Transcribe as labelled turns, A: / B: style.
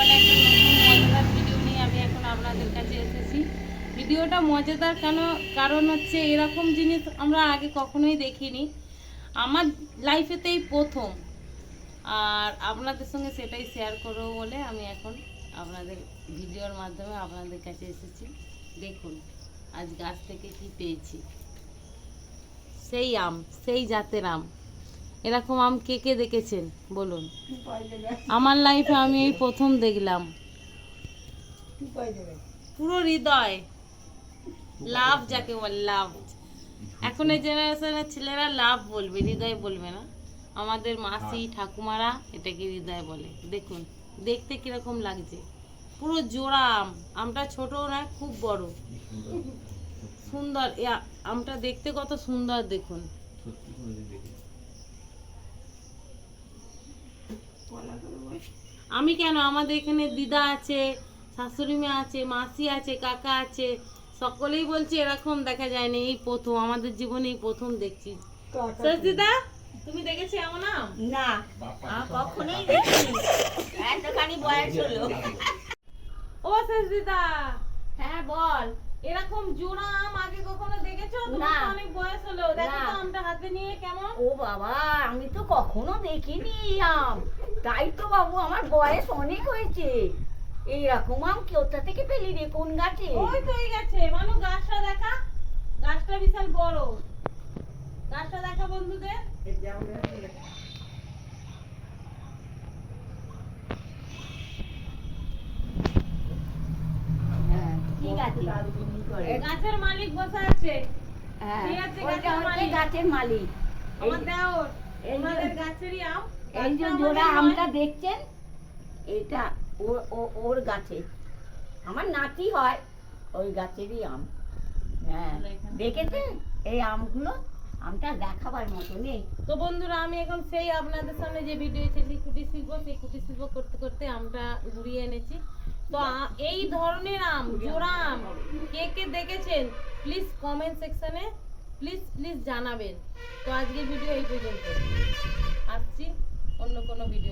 A: আবার একটা নতুন মজাদার ভিডিও নিয়ে আমি এখন আপনাদের কাছে এসেছি। ভিডিওটা মজাদার কারণ হচ্ছে এরকম জিনিস আমরা আগে কখনোই দেখিনি, আমার লাইফেতেই প্রথম। আর আপনাদের সঙ্গে সেটাই শেয়ার করবো বলে আমি এখন আপনাদের ভিডিওর মাধ্যমে আপনাদের কাছে এসেছি। দেখুন আজ গাছ থেকে কি পেয়েছি, সেই আম, সেই জাতের আম। এরকম আম কে কে দেখেছেন বলুন? আমার লাইফে আমি এই প্রথম দেখলাম। পুরো হৃদয়, লাভ যাকে বলে, লাভ। এখন এই জেনারেশনের ছেলেরা লাভ বলবে, হৃদয় বলবে না। আমাদের মাসি ঠাকুমারা এটাকে হৃদয় বলে। দেখুন দেখতে কিরকম লাগছে, পুরো জোড়া আম। আমটা ছোটও না, খুব বড়, সুন্দর। আমটা দেখতে কত সুন্দর দেখুন। আমি কেন, আমাদের এখানে দিদা আছে, শাশুড়ি মা আছে, মাসি আছে, কাকা আছে, সকলেই বলছে এরকম দেখা যায়নি, এই প্রথম আমাদের জীবনে এই প্রথম দেখছি। দিদা তুমি দেখেছি এমন আম?
B: না, কখনোই দেখিনি। এতখানি বয়স হলো।
A: ও শেষ দিদা,
B: হ্যাঁ বল।
A: এরকম জোড়া আম আগে কখনো দেখেছো? তোমার তো অনেক বয়স হলো, দেখো তো আমটা হাতে নিয়ে কেমন।
B: ও বাবা, আমি তো কখনো দেখিনি আম। তাই তো বাবু, আমার বয়স অনেক হয়েছে। এইরকম আম কোথা থেকে পেলি রে, কোন গাছে?
A: ওই তো এই গাছে। মানু গাছটা দেখা, গাছটা বিশাল বড়। গাছটা দেখা বন্ধুদের।
B: হ্যাঁ, ঠিক আছে।
A: গাছের মালিক বসে আছে।
B: হ্যাঁ,
A: ঠিক আছে,
B: ওইটা
A: গাছের
B: হচ্ছে
A: মালিক।
B: গাছের মালিক।
A: আমার দেওর,
B: এই যে-
A: ওনাদের গাছেরই আম।
B: এই যে
A: গাছটা
B: জোড়া
A: আমাদের
B: আমটা
A: নয়।
B: দেখছেন, এটা ওর গাছে। আমার নাতি হয়, ওই গাছেরই আম। হ্যাঁ, দেখেছেন এই আমগুলো? আমটা দেখাবার মতো নেই।
A: তো বন্ধুরা, আমি এখন সেই আপনাদের সামনে যে ভিডিও ছেলে কুটির শিল্প, সেই কুটির শিল্প করতে করতে আমটা ঘুরিয়ে এনেছি। তো এই ধরনের আম, জোড়া আম কে কে দেখেছেন প্লিজ কমেন্ট সেকশনে প্লিজ জানাবেন। তো আজকের ভিডিও এই পর্যন্ত, আসছি অন্য কোনো ভিডিও।